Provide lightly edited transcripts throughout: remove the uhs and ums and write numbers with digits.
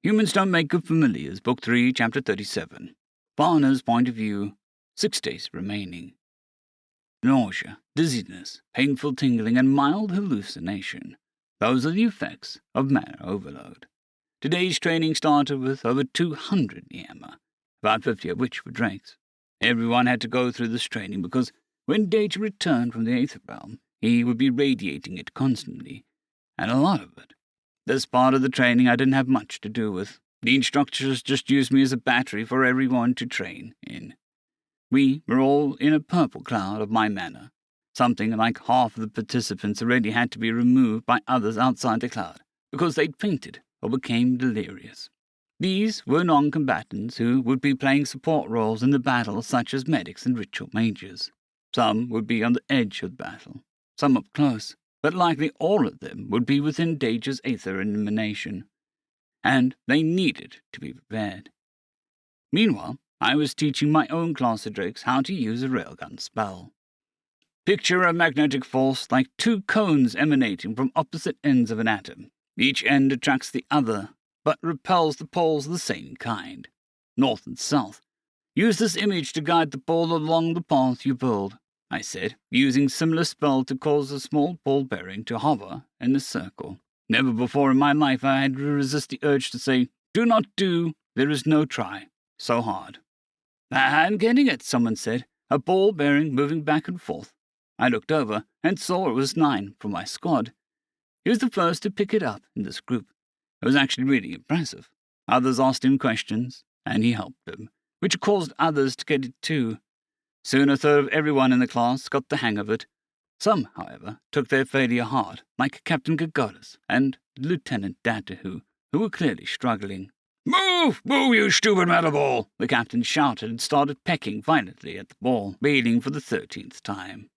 Humans Don't Make Good Familiars, Book 3, Chapter 37. Faunus Point of View, 6 days remaining. Nausea, dizziness, painful tingling, and mild hallucination. Those are the effects of mana overload. Today's training started with over 200 Niema, about 50 of which were Drakes. Everyone had to go through this training because when Data returned from the Aether Realm, he would be radiating it constantly, and a lot of it. This part of the training I didn't have much to do with. The instructors just used me as a battery for everyone to train in. We were all in a purple cloud of my mana. Something like half of the participants already had to be removed by others outside the cloud, because they'd fainted or became delirious. These were non-combatants who would be playing support roles in the battle, such as medics and ritual mages. Some would be on the edge of the battle, some up close, but likely all of them would be within Dager's aether emanation, and they needed to be prepared. Meanwhile, I was teaching my own class of Drakes how to use a railgun spell. Picture a magnetic force like two cones emanating from opposite ends of an atom. Each end attracts the other, but repels the poles of the same kind, north and south. Use this image to guide the ball along the path you build, I said, using similar spell to cause a small ball bearing to hover in a circle. Never before in my life I had to resist the urge to say, "Do not do, there is no try," so hard. "I'm getting it," someone said, a ball bearing moving back and forth. I looked over and saw it was 9 from my squad. He was the first to pick it up in this group. It was actually really impressive. Others asked him questions, and he helped them, which caused others to get it too. Soon a third of everyone in the class got the hang of it. Some, however, took their failure hard, like Captain Gagadas and Lieutenant Datahu, who were clearly struggling. "Move! Move, you stupid metal ball!" the captain shouted and started pecking violently at the ball, bailing for the 13th time.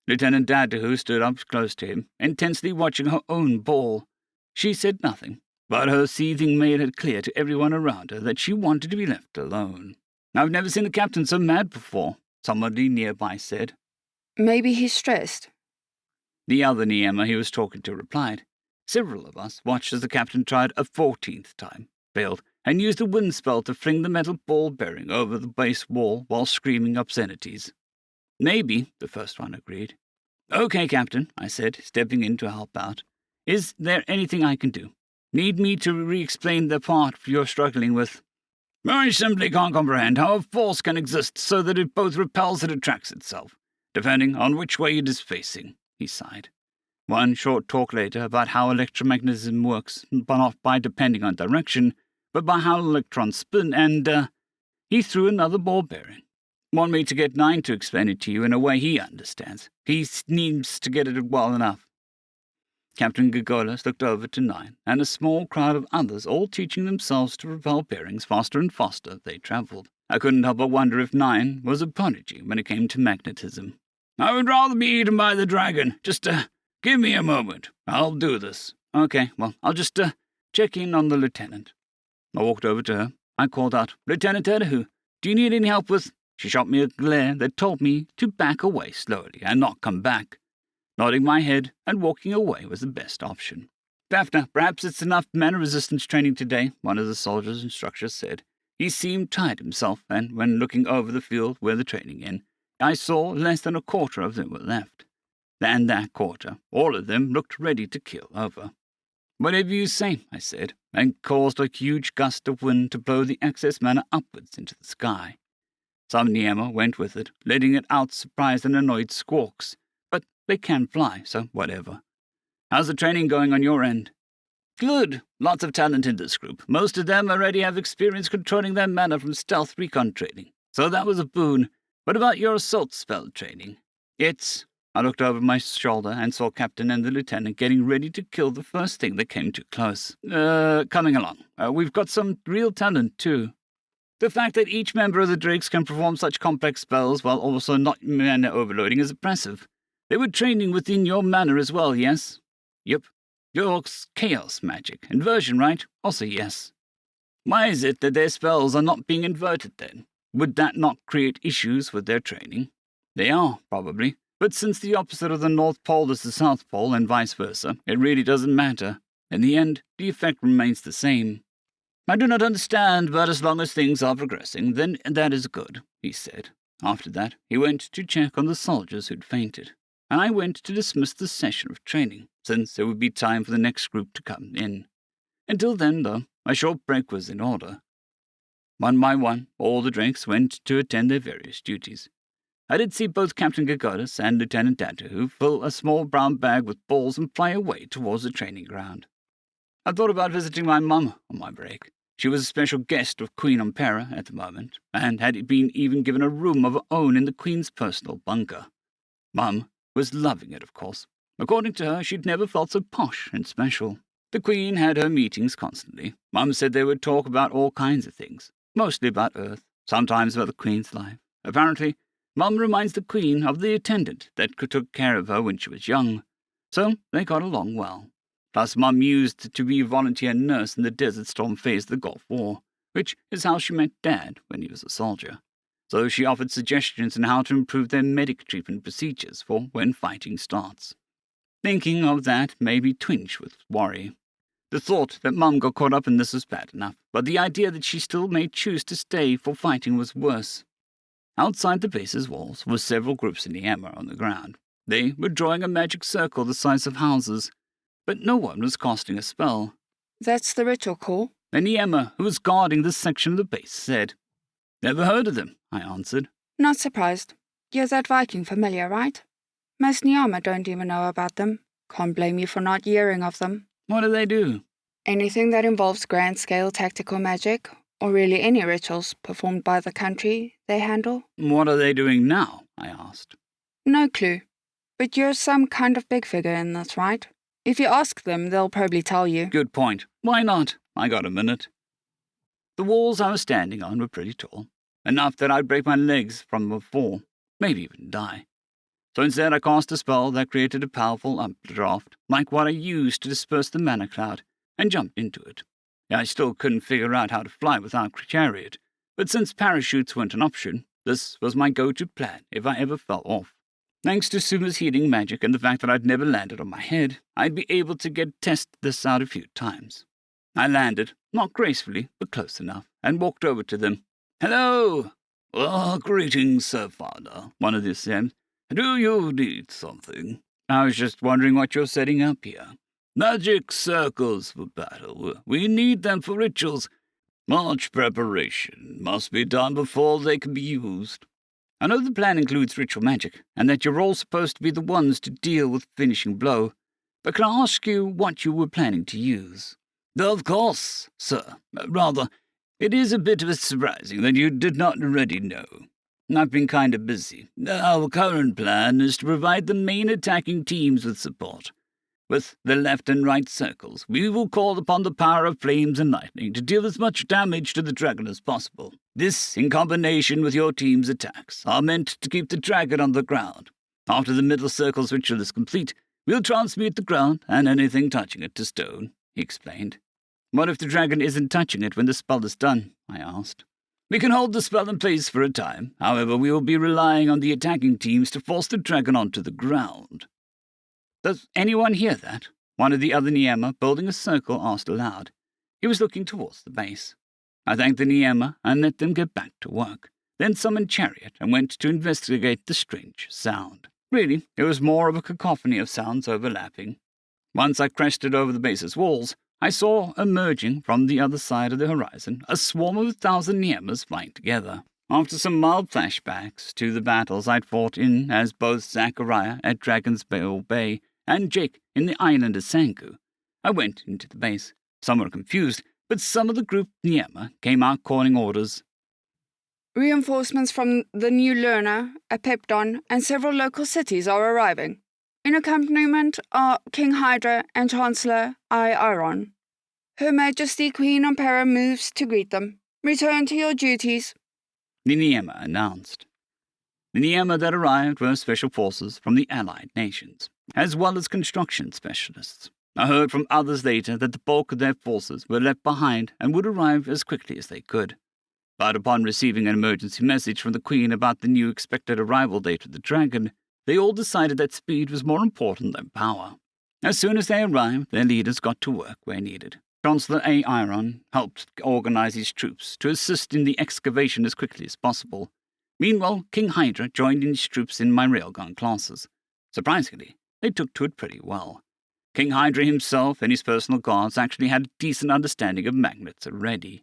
Lieutenant Datahu stood up close to him, intensely watching her own ball. She said nothing, but her seething made it clear to everyone around her that she wanted to be left alone. "I've never seen the captain so mad before," somebody nearby said. "Maybe he's stressed." The other Niema he was talking to replied. Several of us watched as the captain tried a 14th time, failed, and used a wind spell to fling the metal ball bearing over the base wall while screaming obscenities. "Maybe," the first one agreed. "Okay, Captain," I said, stepping in to help out. "Is there anything I can do? Need me to re-explain the part you're struggling with?" "I simply can't comprehend how a force can exist so that it both repels and attracts itself, depending on which way it is facing," he sighed. One short talk later about how electromagnetism works, but not by depending on direction, but by how electrons spin, and, he threw another ball bearing. "Want me to get 9 to explain it to you in a way he understands? He seems to get it well enough." Captain Gagadas looked over to 9, and a small crowd of others all teaching themselves to repel bearings faster and faster they travelled. I couldn't help but wonder if 9 was a prodigy when it came to magnetism. "I would rather be eaten by the dragon. Just, give me a moment. I'll do this." "Okay, well, I'll just, check in on the lieutenant." I walked over to her. I called out, "Lieutenant Datahu, do you need any help with—" She shot me a glare that told me to back away slowly and not come back. Nodding my head and walking away was the best option. "Daphne, perhaps it's enough mana resistance training today," one of the soldiers' instructors said. He seemed tired himself, and when looking over the field where the training in, I saw less than a quarter of them were left. And that quarter, all of them looked ready to kill over. "Whatever you say," I said, and caused a huge gust of wind to blow the excess mana upwards into the sky. Some Niema went with it, letting it out surprised and annoyed squawks, but they can fly, so whatever. "How's the training going on your end?" "Good. Lots of talent in this group. Most of them already have experience controlling their mana from stealth recon training, so that was a boon. What about your assault spell training?" "It's—" I looked over my shoulder and saw Captain and the Lieutenant getting ready to kill the first thing that came too close. Coming along. We've got some real talent, too. The fact that each member of the Drakes can perform such complex spells while also not mana overloading is impressive. They were training within your mana as well, yes?" "Yep." "Your chaos magic. Inversion, right?" "Also yes." "Why is it that their spells are not being inverted then? Would that not create issues with their training?" "They are, probably. But since the opposite of the North Pole is the South Pole and vice versa, it really doesn't matter. In the end, the effect remains the same." "I do not understand, but as long as things are progressing, then that is good," he said. After that, he went to check on the soldiers who'd fainted, and I went to dismiss the session of training, since it would be time for the next group to come in. Until then, though, a short break was in order. One by one, all the Drakes went to attend their various duties. I did see both Captain Gagodis and Lieutenant Datahu fill a small brown bag with balls and fly away towards the training ground. I thought about visiting my mum on my break. She was a special guest of Queen Ampera at the moment, and had been even given a room of her own in the Queen's personal bunker. Mum was loving it, of course. According to her, she'd never felt so posh and special. The Queen had her meetings constantly. Mum said they would talk about all kinds of things, mostly about Earth, sometimes about the Queen's life. Apparently, Mum reminds the Queen of the attendant that took care of her when she was young, so they got along well. Plus, Mum used to be a volunteer nurse in the Desert Storm phase of the Gulf War, which is how she met Dad when he was a soldier. So she offered suggestions on how to improve their medic treatment procedures for when fighting starts. Thinking of that made me twinge with worry. The thought that Mum got caught up in this was bad enough, but the idea that she still may choose to stay for fighting was worse. Outside the base's walls were several groups of Niema on the ground. They were drawing a magic circle the size of houses, but no one was casting a spell. That's the ritual call. The Niema who was guarding this section of the base said. "Never heard of them," I answered. Not surprised. You're that Viking familiar, right? Most Niama don't even know about them. Can't blame you for not hearing of them. "What do they do?" Anything that involves grand-scale tactical magic, or really any rituals performed by the country, they handle. "What are they doing now?" I asked. No clue. But you're some kind of big figure in this, right? If you ask them, they'll probably tell you. "Good point. Why not? I got a minute." The walls I was standing on were pretty tall, enough that I'd break my legs from a fall, maybe even die. So instead I cast a spell that created a powerful updraft, like what I used to disperse the mana cloud, and jumped into it. I still couldn't figure out how to fly without a chariot, but since parachutes weren't an option, this was my go-to plan if I ever fell off. Thanks to Suma's healing magic and the fact that I'd never landed on my head, I'd be able to test this out a few times. I landed, not gracefully, but close enough, and walked over to them. "Hello!" Greetings, Sir Father," one of them said. "Do you need something?" "I was just wondering what you're setting up here." "Magic circles for battle. We need them for rituals. Much preparation must be done before they can be used. I know the plan includes ritual magic, and that you're all supposed to be the ones to deal with finishing blow, but can I ask you what you were planning to use?" "Of course, sir. Rather, it is a bit surprising that you did not already know. I've been kind of busy. Our current plan is to provide the main attacking teams with support. With the left and right circles, we will call upon the power of flames and lightning to deal as much damage to the dragon as possible. This, in combination with your team's attacks, are meant to keep the dragon on the ground. After the middle circle's ritual is complete, we'll transmute the ground and anything touching it to stone," he explained. "What if the dragon isn't touching it when the spell is done?" I asked. "We can hold the spell in place for a time. However, we will be relying on the attacking teams to force the dragon onto the ground." "Does anyone hear that?" One of the other Niema, building a circle, asked aloud. He was looking towards the base. I thanked the Niema and let them get back to work, then summoned Chariot and went to investigate the strange sound. Really, it was more of a cacophony of sounds overlapping. Once I crested over the base's walls, I saw, emerging from the other side of the horizon, a swarm of 1,000 Niemas flying together. After some mild flashbacks to the battles I'd fought in as both Zachariah at Dragon's Bay and Jake in the island of Sanku, I went into the base, somewhat confused, but some of the group Niema came out calling orders. Reinforcements from the New Lerna, Apepdon, and several local cities are arriving. In accompaniment are King Hydra and Chancellor Iron. Her Majesty Queen Ampera moves to greet them. Return to your duties, the Niema announced. The Niema that arrived were special forces from the allied nations, as well as construction specialists. I heard from others later that the bulk of their forces were left behind and would arrive as quickly as they could. But upon receiving an emergency message from the Queen about the new expected arrival date of the dragon, they all decided that speed was more important than power. As soon as they arrived, their leaders got to work where needed. Chancellor A. Iron helped organize his troops to assist in the excavation as quickly as possible. Meanwhile, King Hydra joined his troops in my railgun classes. Surprisingly, they took to it pretty well. King Hydra himself and his personal guards actually had a decent understanding of magnets already.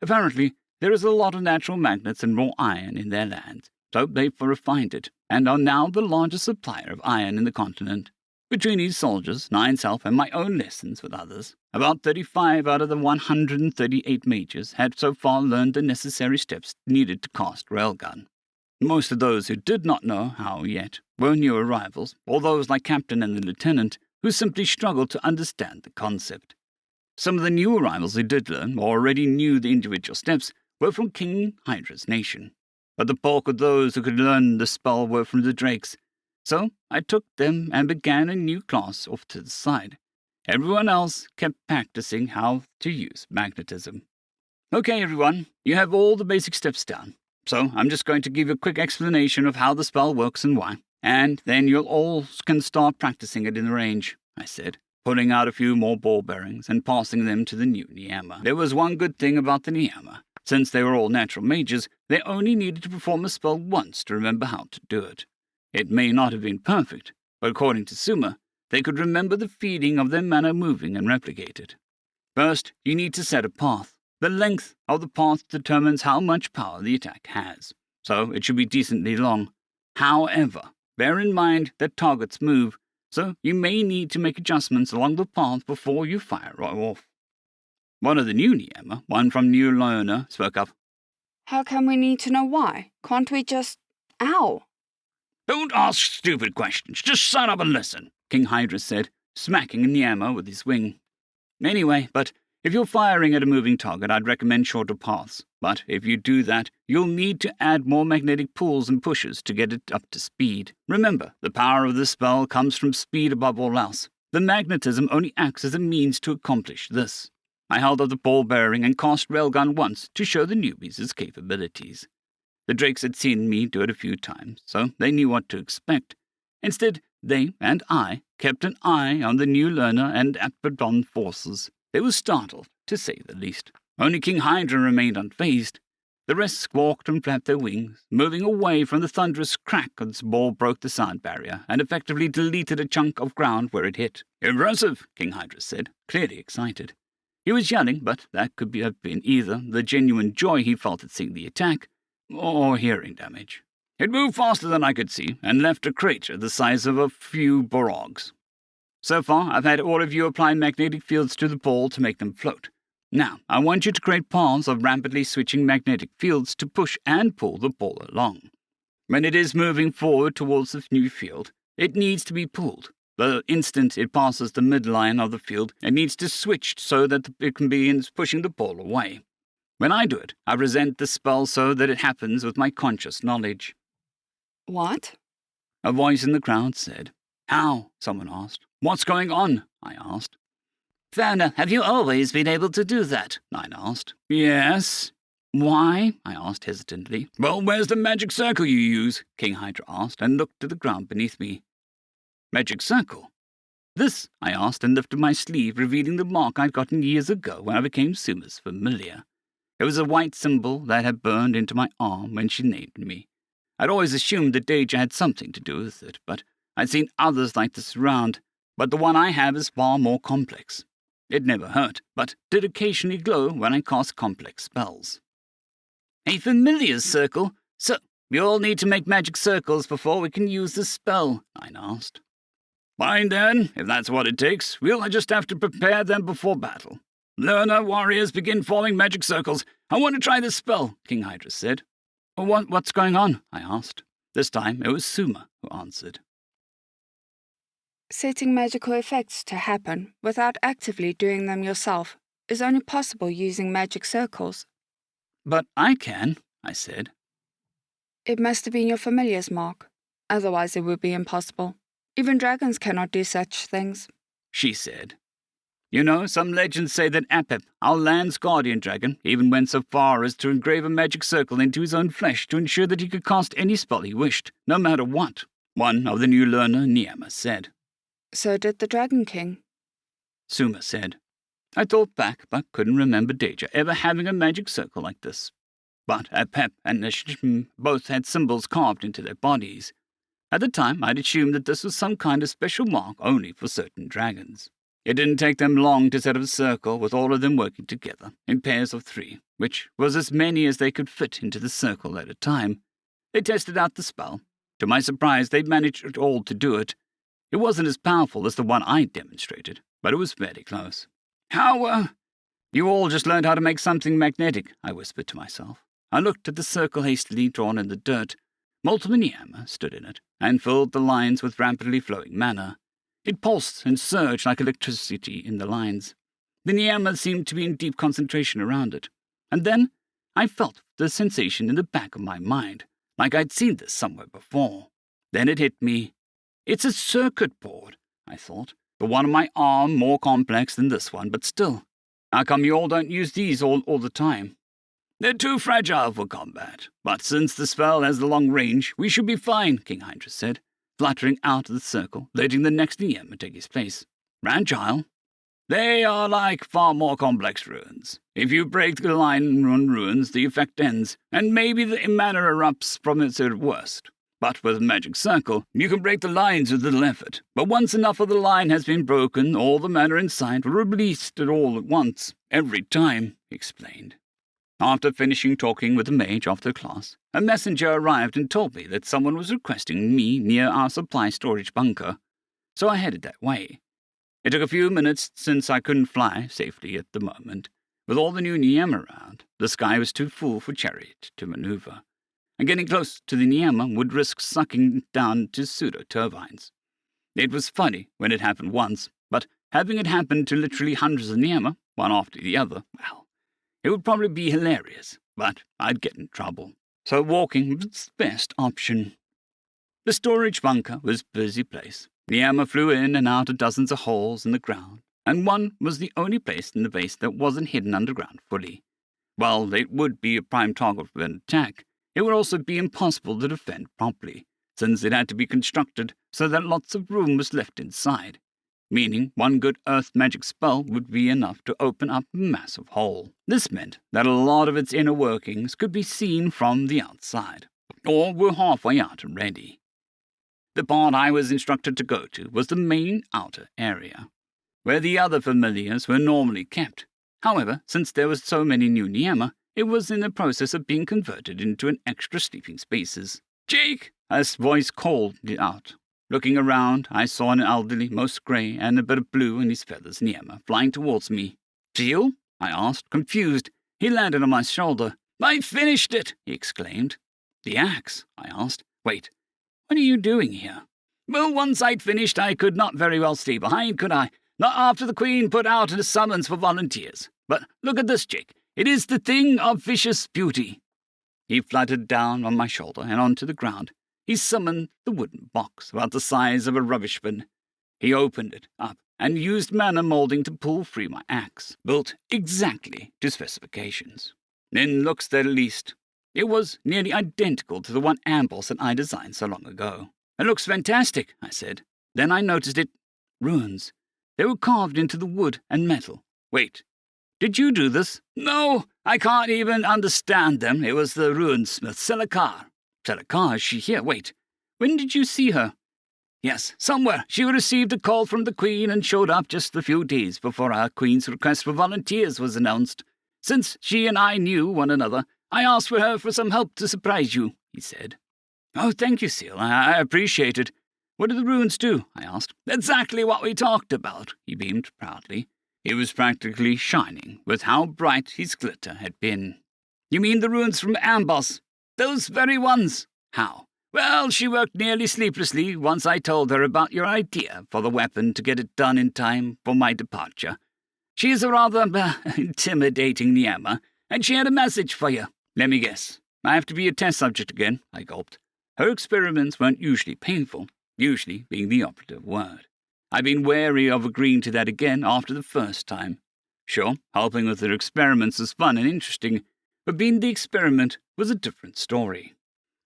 Apparently, there is a lot of natural magnets and raw iron in their lands, so they've refined it, and are now the largest supplier of iron in the continent. Between these soldiers, Nine's help, and my own lessons with others, about 35 out of the 138 mages had so far learned the necessary steps needed to cast railgun. Most of those who did not know how yet were new arrivals, or those like Captain and the Lieutenant, who simply struggled to understand the concept. Some of the new arrivals who did learn, or already knew the individual steps, were from King Hydra's nation. But the bulk of those who could learn the spell were from the Drakes, so I took them and began a new class off to the side. Everyone else kept practicing how to use magnetism. Okay, everyone, you have all the basic steps down, so I'm just going to give a quick explanation of how the spell works and why, and then you'll all can start practicing it in the range, I said, pulling out a few more ball bearings and passing them to the new Niama. There was one good thing about the Niama. Since they were all natural mages, they only needed to perform a spell once to remember how to do it. It may not have been perfect, but according to Suma, they could remember the feeling of their mana moving and replicate it. First, you need to set a path. The length of the path determines how much power the attack has, so it should be decently long. However, bear in mind that targets move, so you may need to make adjustments along the path before you fire right off. One of the new Niama, one from New Learner, spoke up. How can we need to know why? Can't we just... Ow! Don't ask stupid questions, just shut up and listen, King Hydra said, smacking a Niama with his wing. Anyway, but if you're firing at a moving target, I'd recommend shorter paths. But if you do that, you'll need to add more magnetic pulls and pushes to get it up to speed. Remember, the power of the spell comes from speed above all else. The magnetism only acts as a means to accomplish this. I held up the ball bearing and cast railgun once to show the newbies its capabilities. The Drakes had seen me do it a few times, so they knew what to expect. Instead, they and I kept an eye on the new learner and Apodon forces. They were startled, to say the least. Only King Hydra remained unfazed. The rest squawked and flapped their wings, moving away from the thunderous crack as its ball broke the sound barrier and effectively deleted a chunk of ground where it hit. Impressive, King Hydra said, clearly excited. He was yelling, but that could have been either the genuine joy he felt at seeing the attack, or hearing damage. It moved faster than I could see, and left a crater the size of a few borogs. So far, I've had all of you apply magnetic fields to the ball to make them float. Now, I want you to create paths of rapidly switching magnetic fields to push and pull the ball along. When it is moving forward towards the new field, it needs to be pulled. The instant it passes the midline of the field, it needs to switch so that it can begin pushing the ball away. When I do it, I present the spell so that it happens with my conscious knowledge. What? A voice in the crowd said. How? Someone asked. What's going on? I asked. Founder, have you always been able to do that? Nine asked. Yes. Why? I asked hesitantly. Well, where's the magic circle you use? King Hydra asked, and looked to the ground beneath me. Magic circle? This, I asked, and lifted my sleeve, revealing the mark I'd gotten years ago when I became Suma's familiar. It was a white symbol that had burned into my arm when she named me. I'd always assumed that Deja had something to do with it, but I'd seen others like this around, but the one I have is far more complex. It never hurt, but did occasionally glow when I cast complex spells. A familiar circle? So, we all need to make magic circles before we can use the spell? Nine asked. Fine then, if that's what it takes, we'll just have to prepare them before battle. Learner warriors begin forming magic circles. I want to try this spell, King Hydra said. What's going on? I asked. This time it was Suma who answered. Setting magical effects to happen without actively doing them yourself is only possible using magic circles. But I can, I said. It must have been your familiar's mark. Otherwise it would be impossible. Even dragons cannot do such things, she said. You know, some legends say that Apep, our land's guardian dragon, even went so far as to engrave a magic circle into his own flesh to ensure that he could cast any spell he wished, no matter what, one of the new learner Niama said. So did the Dragon King, Suma said. I thought back, but couldn't remember Deja ever having a magic circle like this. But Pep and Nishim both had symbols carved into their bodies. At the time, I'd assumed that this was some kind of special mark only for certain dragons. It didn't take them long to set up a circle with all of them working together, in pairs of 3, which was as many as they could fit into the circle at a time. They tested out the spell. To my surprise, they managed it all to do it. It wasn't as powerful as the one I demonstrated, but it was very close. How, you all just learned how to make something magnetic, I whispered to myself. I looked at the circle hastily drawn in the dirt. Molten Niama stood in it, and filled the lines with rapidly flowing mana. It pulsed and surged like electricity in the lines. The Niama seemed to be in deep concentration around it. And then I felt the sensation in the back of my mind, like I'd seen this somewhere before. Then it hit me. It's a circuit board, I thought. The one on my arm more complex than this one, but still. How come you all don't use these all the time? They're too fragile for combat, but since the spell has the long range, we should be fine, King Hydra said, fluttering out of the circle, letting the next Niema take his place. Fragile? They are like far more complex runes. If you break the line on runes, the effect ends, and maybe the mana erupts from its worst. But with a magic circle, you can break the lines with little effort. But once enough of the line has been broken, all the mana inside will release it all at once, every time, he explained. After finishing talking with the mage after class, a messenger arrived and told me that someone was requesting me near our supply storage bunker, so I headed that way. It took a few minutes since I couldn't fly safely at the moment. With all the new Niema around, the sky was too full for Chariot to maneuver, and getting close to the Niema would risk sucking down to pseudo-turbines. It was funny when it happened once, but having it happen to literally hundreds of Niema, one after the other, well, it would probably be hilarious, but I'd get in trouble. So walking was the best option. The storage bunker was a busy place. Niema flew in and out of dozens of holes in the ground, and one was the only place in the base that wasn't hidden underground fully. While it would be a prime target for an attack, it would also be impossible to defend properly, since it had to be constructed so that lots of room was left inside, meaning one good earth magic spell would be enough to open up a massive hole. This meant that a lot of its inner workings could be seen from the outside, or were halfway out already. The part I was instructed to go to was the main outer area, where the other familiars were normally kept. However, since there were so many new Niema, it was in the process of being converted into an extra sleeping spaces. Jake! A voice called it out. Looking around, I saw an elderly, most grey and a bit of blue in his feathers Niema flying towards me. Seal? I asked, confused. He landed on my shoulder. I finished it! He exclaimed. The axe? I asked. Wait, what are you doing here? Well, once I'd finished, I could not very well stay behind, could I? Not after the Queen put out a summons for volunteers. But look at this, Jake. It is the thing of vicious beauty. He fluttered down on my shoulder and onto the ground. He summoned the wooden box, about the size of a rubbish bin. He opened it up and used mana molding to pull free my axe, built exactly to specifications. In looks at least, it was nearly identical to the one Ambrose and I designed so long ago. It looks fantastic, I said. Then I noticed it. Runes. They were carved into the wood and metal. Wait, did you do this? No, I can't even understand them. It was the runesmith, Selakar. Selakar, is she here? Wait, when did you see her? Yes, somewhere. She received a call from the Queen and showed up just a few days before our Queen's request for volunteers was announced. Since she and I knew one another, I asked for her for some help to surprise you, he said. Oh, thank you, Seal. I appreciate it. What do the runes do? I asked. Exactly what we talked about, he beamed proudly. He was practically shining with how bright his glitter had been. You mean the runes from Ambrose? Those very ones. How? Well, she worked nearly sleeplessly once I told her about your idea for the weapon to get it done in time for my departure. She is a rather intimidating Niema, and she had a message for you. Let me guess. I have to be a test subject again, I gulped. Her experiments weren't usually painful, usually being the operative word. I'd been wary of agreeing to that again after the first time. Sure, helping with her experiments was fun and interesting, but being the experiment was a different story.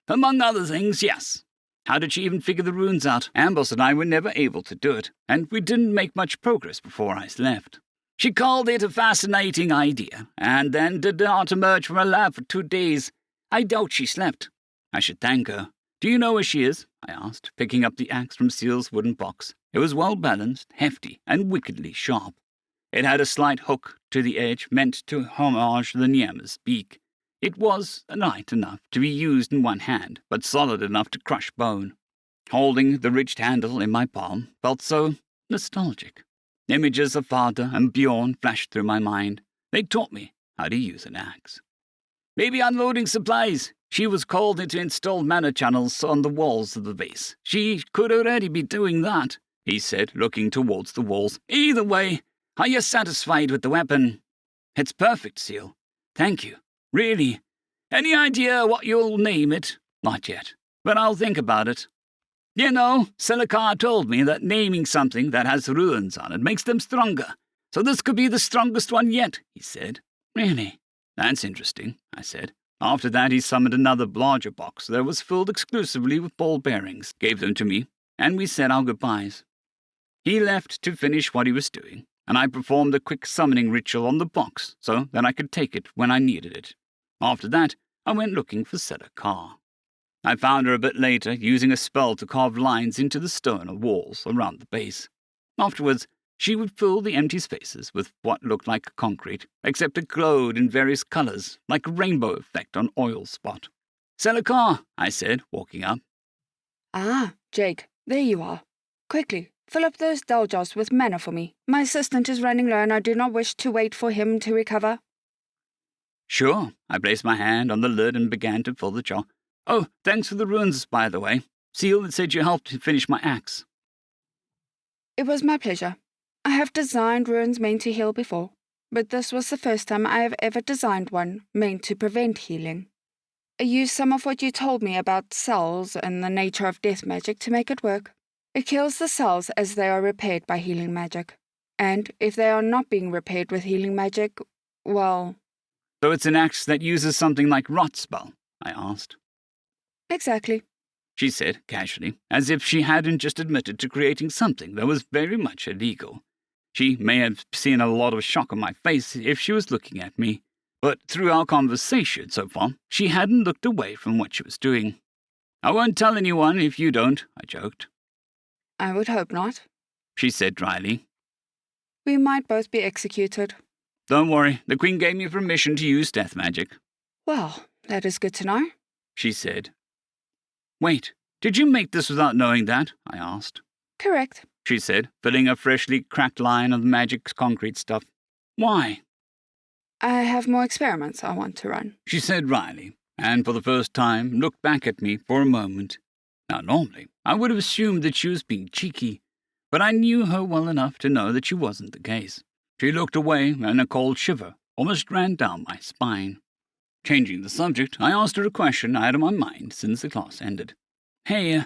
Among other things, yes. How did she even figure the runes out? Ambrose and I were never able to do it, and we didn't make much progress before I left. She called it a fascinating idea, and then did not emerge from her lab for 2 days. I doubt she slept. I should thank her. Do you know where she is? I asked, picking up the axe from Seal's wooden box. It was well-balanced, hefty, and wickedly sharp. It had a slight hook to the edge meant to homage the Niama's beak. It was light enough to be used in one hand, but solid enough to crush bone. Holding the ridged handle in my palm felt so nostalgic. Images of father and Bjorn flashed through my mind. They taught me how to use an axe. Maybe unloading supplies. She was called in to install mana channels on the walls of the base. She could already be doing that, he said, looking towards the walls. Either way, are you satisfied with the weapon? It's perfect, Seal. Thank you. Really. Any idea what you'll name it? Not yet, but I'll think about it. You know, Selikar told me that naming something that has runes on it makes them stronger. So this could be the strongest one yet, he said. Really? That's interesting, I said. After that, he summoned another larger box that was filled exclusively with ball bearings, gave them to me, and we said our goodbyes. He left to finish what he was doing, and I performed a quick summoning ritual on the box so that I could take it when I needed it. After that, I went looking for Selikar. I found her a bit later, using a spell to carve lines into the stone or walls around the base. Afterwards, she would fill the empty spaces with what looked like concrete, except it glowed in various colours, like a rainbow effect on oil spot. Selikar, I said, walking up. Ah, Jake, there you are. Quickly, fill up those dull jars with mana for me. My assistant is running low and I do not wish to wait for him to recover. Sure. I placed my hand on the lid and began to fill the jar. Oh, thanks for the runes, by the way. Seal said you helped to finish my axe. It was my pleasure. I have designed runes meant to heal before, but this was the first time I have ever designed one meant to prevent healing. I used some of what you told me about cells and the nature of death magic to make it work. It kills the cells as they are repaired by healing magic. And if they are not being repaired with healing magic, well... So it's an axe that uses something like rot spell? I asked. Exactly, she said casually, as if she hadn't just admitted to creating something that was very much illegal. She may have seen a lot of shock on my face if she was looking at me, but through our conversation so far, she hadn't looked away from what she was doing. I won't tell anyone if you don't, I joked. I would hope not, she said dryly. We might both be executed. Don't worry, the Queen gave me permission to use death magic. Well, that is good to know, she said. Wait, did you make this without knowing that? I asked. Correct, she said, filling a freshly cracked line of the magic concrete stuff. Why? I have more experiments I want to run, she said wryly, and for the first time looked back at me for a moment. Now, normally, I would have assumed that she was being cheeky, but I knew her well enough to know that she wasn't the case. She looked away, and a cold shiver almost ran down my spine. Changing the subject, I asked her a question I had on my mind since the class ended. Hey,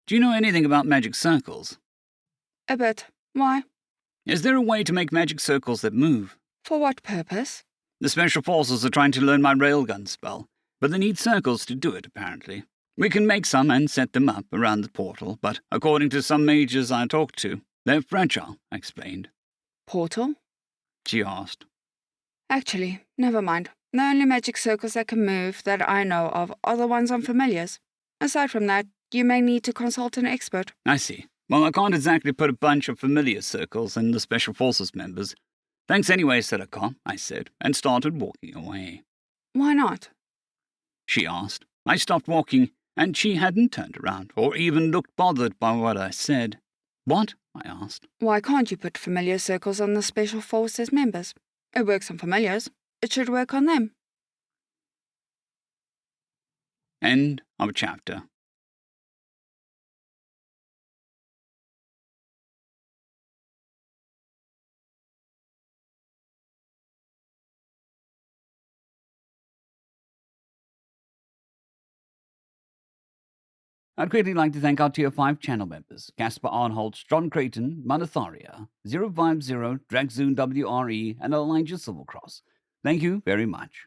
do you know anything about magic circles? A bit. Why? Is there a way to make magic circles that move? For what purpose? The Special Forces are trying to learn my railgun spell, but they need circles to do it, apparently. We can make some and set them up around the portal, but according to some mages I talked to, they're fragile, I explained. Portal? She asked. Actually, never mind. The only magic circles that can move that I know of are the ones on familiars. Aside from that, you may need to consult an expert. I see. Well, I can't exactly put a bunch of familiar circles in the Special Forces members. Thanks anyway, Selikar, I said, and started walking away. Why not? She asked. I stopped walking, and she hadn't turned around, or even looked bothered by what I said. What? I asked. Why can't you put familiar circles on the Special Forces members? It works on familiars. It should work on them. End of chapter. I'd greatly like to thank our Tier 5 channel members, Casper Arnholtz, John Creighton, Manatharia, 050, Dragzoon W.R.E, and Elijah Silvercross. Thank you very much.